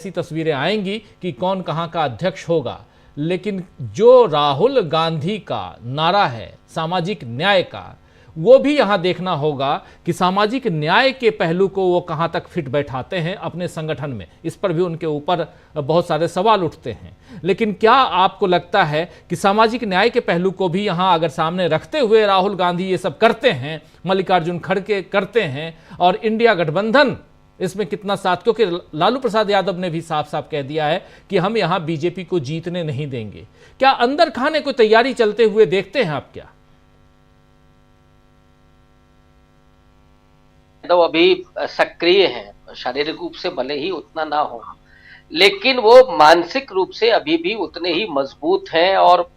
ऐसी तस्वीरें आएंगी कि कौन कहां का अध्यक्ष होगा। लेकिन जो राहुल गांधी का नारा है सामाजिक न्याय का, वो भी यहां देखना होगा कि सामाजिक न्याय के पहलू को वो कहां तक फिट बैठाते हैं अपने संगठन में। इस पर भी उनके ऊपर बहुत सारे सवाल उठते हैं। लेकिन क्या आपको लगता है कि सामाजिक न्याय के पहलू को भी यहां अगर सामने रखते हुए राहुल गांधी ये सब करते हैं, मल्लिकार्जुन खड़गे करते हैं, और इंडिया गठबंधन इसमें कितना साथ, क्योंकि लालू प्रसाद यादव ने भी साफ साफ कह दिया है कि हम यहां बीजेपी को जीतने नहीं देंगे। क्या अंदर खाने को तैयारी चलते हुए देखते हैं आप? क्या यादव अभी सक्रिय हैं, शारीरिक रूप से भले ही उतना ना हो, लेकिन वो मानसिक रूप से अभी भी उतने ही मजबूत हैं। और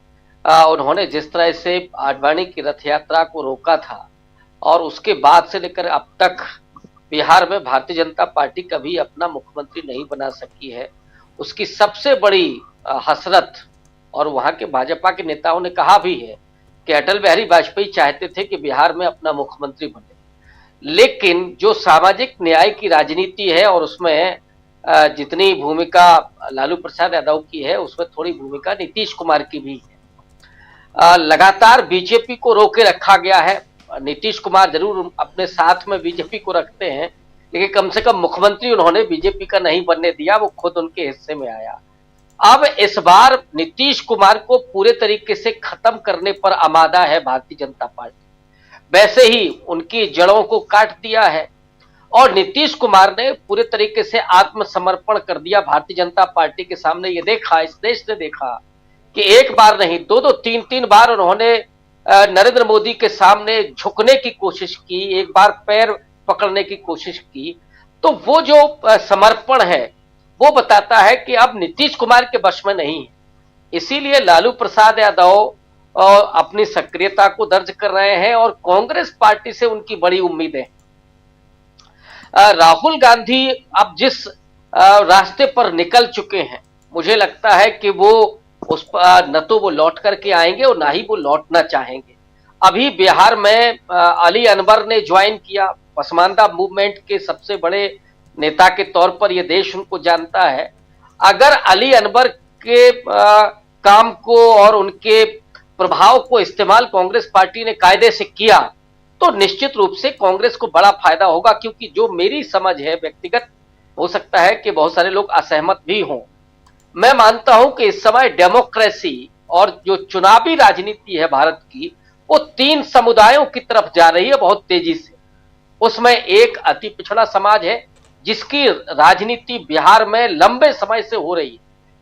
उन्होंने जिस तरह से आडवाणी की रथ यात्रा को रोका था और उसके बाद से लेकर अब तक बिहार में भारतीय जनता पार्टी कभी अपना मुख्यमंत्री नहीं बना सकी है, उसकी सबसे बड़ी हसरत। और वहां के भाजपा के नेताओं ने कहा भी है कि अटल बिहारी वाजपेयी चाहते थे कि बिहार में अपना मुख्यमंत्री बने, लेकिन जो सामाजिक न्याय की राजनीति है और उसमें जितनी भूमिका लालू प्रसाद यादव की है, उसमें थोड़ी भूमिका नीतीश कुमार की भी है। लगातार बीजेपी को रोके रखा गया है। नीतीश कुमार जरूर अपने साथ में बीजेपी को रखते हैं, लेकिन कम से कम मुख्यमंत्री उन्होंने बीजेपी का नहीं बनने दिया, वो खुद उनके हिस्से में आया। अब इस बार नीतीश कुमार को पूरे तरीके से खत्म करने पर आमादा है भारतीय जनता पार्टी। वैसे ही उनकी जड़ों को काट दिया है और नीतीश कुमार ने पूरे तरीके से आत्मसमर्पण कर दिया भारतीय जनता पार्टी के सामने। ये देखा, इस देश ने देखा कि एक बार नहीं, दो दो तीन तीन बार उन्होंने नरेंद्र मोदी के सामने झुकने की कोशिश की, एक बार पैर पकड़ने की कोशिश की। तो वो जो समर्पण है वो बताता है कि अब नीतीश कुमार के वश में नहीं है। इसीलिए लालू प्रसाद यादव अपनी सक्रियता को दर्ज कर रहे हैं और कांग्रेस पार्टी से उनकी बड़ी उम्मीदें। राहुल गांधी अब जिस रास्ते पर निकल चुके हैं, मुझे लगता है कि वो उस पर न तो वो लौट करके आएंगे और ना ही वो लौटना चाहेंगे। अभी बिहार में अली अनवर ने ज्वाइन किया, पसमानदा मूवमेंट के सबसे बड़े नेता के तौर पर यह देश उनको जानता है। अगर अली अनवर के काम को और उनके प्रभाव को इस्तेमाल कांग्रेस पार्टी ने कायदे से किया तो निश्चित रूप से कांग्रेस को बड़ा फायदा होगा। क्योंकि जो मेरी समझ है व्यक्तिगत, हो सकता है कि बहुत सारे लोग असहमत भी हों, मैं मानता हूं कि इस समय डेमोक्रेसी और जो चुनावी राजनीति है भारत की, वो तीन समुदायों की तरफ जा रही है बहुत तेजी से। उसमें एक अति पिछड़ा समाज है जिसकी राजनीति बिहार में लंबे समय से हो रही है।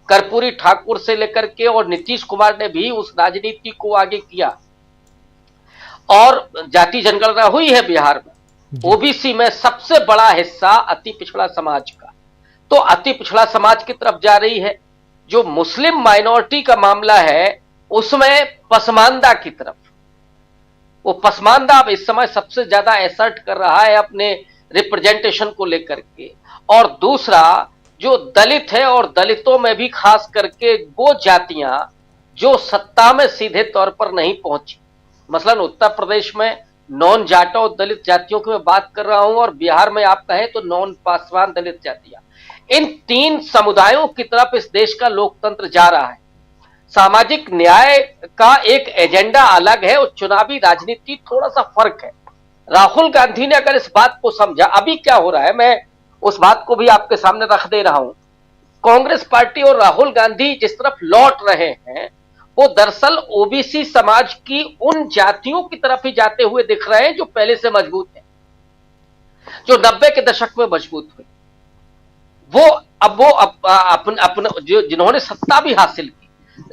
कर्पूरी ठाकुर से लेकर के और नीतीश कुमार ने भी उस राजनीति को आगे किया और जाति जनगणना हुई है बिहार में। ओबीसी में सबसे बड़ा हिस्सा अति पिछड़ा समाज का, तो अति पिछड़ा समाज की तरफ जा रही है। जो मुस्लिम माइनॉरिटी का मामला है उसमें पसमानदा की तरफ, वो पसमानदा अब इस समय सबसे ज्यादा एसर्ट कर रहा है अपने रिप्रेजेंटेशन को लेकर के। और दूसरा जो दलित है, और दलितों में भी खास करके वो जातियां जो सत्ता में सीधे तौर पर नहीं पहुंची, मसलन उत्तर प्रदेश में नॉन जाटो दलित जातियों की मैं बात कर रहा हूं, और बिहार में आप कहें तो नॉन पासवान दलित जातियां, इन तीन समुदायों की तरफ इस देश का लोकतंत्र जा रहा है। सामाजिक न्याय का एक एजेंडा अलग है और चुनावी राजनीति थोड़ा सा फर्क है। राहुल गांधी ने अगर इस बात को समझा, अभी क्या हो रहा है मैं उस बात को भी आपके सामने रख दे रहा हूं। कांग्रेस पार्टी और राहुल गांधी जिस तरफ लौट रहे हैं, वो दरअसल ओबीसी समाज की उन जातियों की तरफ ही जाते हुए दिख रहे हैं जो पहले से मजबूत है, जो 90 के दशक में मजबूत हुए। वो अपने जो जिन्होंने सत्ता भी हासिल की,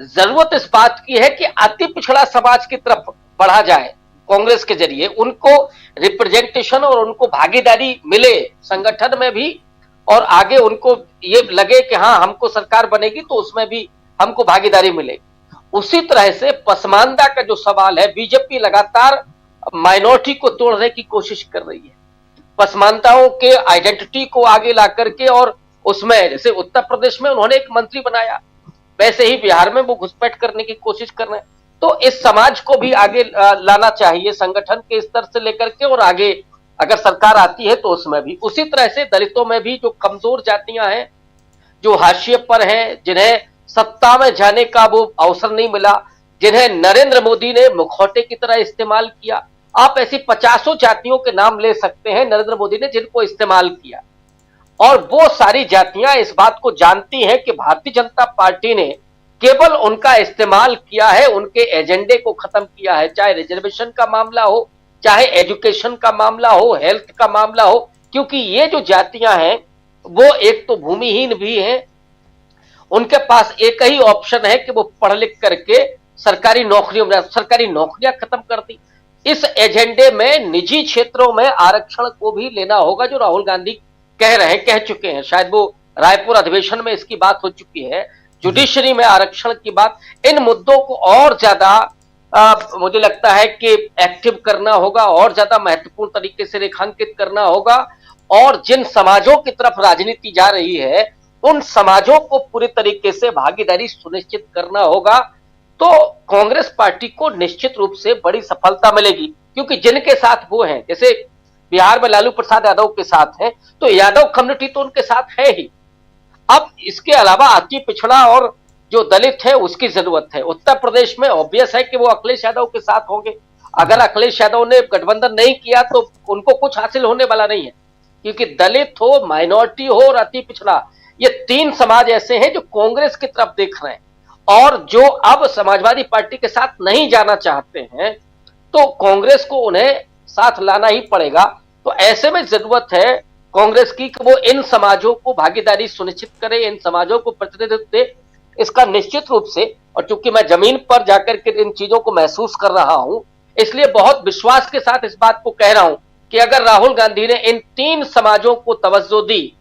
जरूरत इस बात की है कि अति पिछड़ा समाज की तरफ बढ़ा जाए कांग्रेस के जरिए, उनको रिप्रेजेंटेशन और उनको भागीदारी मिले संगठन में भी, और आगे उनको ये लगे कि हाँ हमको सरकार बनेगी तो उसमें भी हमको भागीदारी मिलेगी। उसी तरह से पसमानदा का जो सवाल है, बीजेपी लगातार माइनॉरिटी को तोड़ने की कोशिश कर रही है, पसमानदाओं के आइडेंटिटी को आगे ला करके। और उसमें जैसे उत्तर प्रदेश में उन्होंने एक मंत्री बनाया, वैसे ही बिहार में वो घुसपैठ करने की कोशिश कर रहे हैं। तो इस समाज को भी आगे लाना चाहिए संगठन के स्तर से लेकर के, और आगे अगर सरकार आती है तो उसमें भी। उसी तरह से दलितों में भी जो कमजोर जातियां हैं, जो हाशिए पर हैं, जिन्हें सत्ता में जाने का वो अवसर नहीं मिला, जिन्हें नरेंद्र मोदी ने मुखौटे की तरह इस्तेमाल किया। आप ऐसी पचासों जातियों के नाम ले सकते हैं नरेंद्र मोदी ने जिनको इस्तेमाल किया, और वो सारी जातियां इस बात को जानती हैं कि भारतीय जनता पार्टी ने केवल उनका इस्तेमाल किया है, उनके एजेंडे को खत्म किया है, चाहे रिजर्वेशन का मामला हो, चाहे एजुकेशन का मामला हो, हेल्थ का मामला हो, क्योंकि ये जो जातियां हैं वो एक तो भूमिहीन भी हैं, उनके पास एक ही ऑप्शन है कि वो पढ़ लिख करके सरकारी नौकरियां खत्म कर दी। इस एजेंडे में निजी क्षेत्रों में आरक्षण को भी लेना होगा, जो राहुल गांधी कह चुके हैं। शायद वो रायपुर अधिवेशन में इसकी बात हो चुकी है, जुडिशरी में आरक्षण की बात। इन मुद्दों को और ज्यादा मुझे लगता है कि एक्टिव करना होगा, और ज्यादा महत्वपूर्ण तरीके से रेखांकित करना होगा, और जिन समाजों की तरफ राजनीति जा रही है उन समाजों को पूरी तरीके से भागीदारी सुनिश्चित करना होगा। तो कांग्रेस पार्टी को निश्चित रूप से बड़ी सफलता मिलेगी, क्योंकि जिनके साथ वो हैं, जैसे बिहार में लालू प्रसाद यादव के साथ हैं, तो यादव कम्युनिटी तो उनके साथ है ही। अब इसके अलावा अति पिछड़ा और जो दलित है उसकी जरूरत है। उत्तर प्रदेश में ऑब्वियस है कि वो अखिलेश यादव के साथ होंगे। अगर अखिलेश यादव ने गठबंधन नहीं किया तो उनको कुछ हासिल होने वाला नहीं है, क्योंकि दलित हो, माइनॉरिटी हो और अति पिछड़ा, ये तीन समाज ऐसे हैं जो कांग्रेस की तरफ देख रहे हैं, और जो अब समाजवादी पार्टी के साथ नहीं जाना चाहते हैं, तो कांग्रेस को उन्हें साथ लाना ही पड़ेगा। तो ऐसे में जरूरत है कांग्रेस की कि वो इन समाजों को भागीदारी सुनिश्चित करे, इन समाजों को प्रतिनिधित्व दे। इसका निश्चित रूप से, और चूंकि मैं जमीन पर जाकर के इन चीजों को महसूस कर रहा हूं, इसलिए बहुत विश्वास के साथ इस बात को कह रहा हूं कि अगर राहुल गांधी ने इन तीन समाजों को तवज्जो दी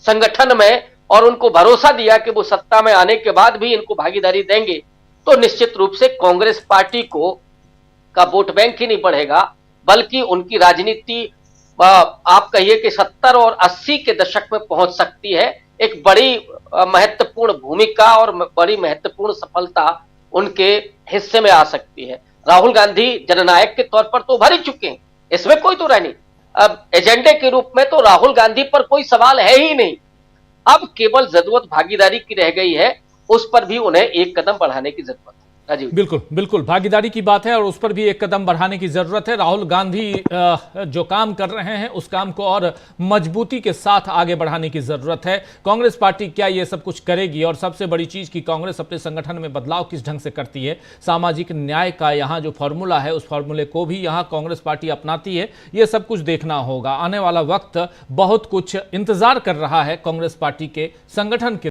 संगठन में, और उनको भरोसा दिया कि वो सत्ता में आने के बाद भी इनको भागीदारी देंगे, तो निश्चित रूप से कांग्रेस पार्टी का वोट बैंक ही नहीं बढ़ेगा, बल्कि उनकी राजनीति आप कहिए कि 70 और 80 के दशक में पहुंच सकती है। एक बड़ी महत्वपूर्ण भूमिका और बड़ी महत्वपूर्ण सफलता उनके हिस्से में आ सकती है। राहुल गांधी जननायक के तौर पर तो उभर ही चुके हैं, इसमें कोई तो राय नहीं। अब एजेंडे के रूप में तो राहुल गांधी पर कोई सवाल है ही नहीं। अब केवल जरूरत भागीदारी की रह गई है, उस पर भी उन्हें एक कदम बढ़ाने की जरूरत है। राजीव, बिल्कुल बिल्कुल भागीदारी की बात है और उस पर भी एक कदम बढ़ाने की जरूरत है। राहुल गांधी जो काम कर रहे हैं उस काम को और मजबूती के साथ आगे बढ़ाने की जरूरत है। कांग्रेस पार्टी क्या ये सब कुछ करेगी, और सबसे बड़ी चीज कि कांग्रेस अपने संगठन में बदलाव किस ढंग से करती है, सामाजिक न्याय का यहाँ जो फॉर्मूला है उस फॉर्मूले को भी यहाँ कांग्रेस पार्टी अपनाती है, ये सब कुछ देखना होगा। आने वाला वक्त बहुत कुछ इंतजार कर रहा है कांग्रेस पार्टी के संगठन के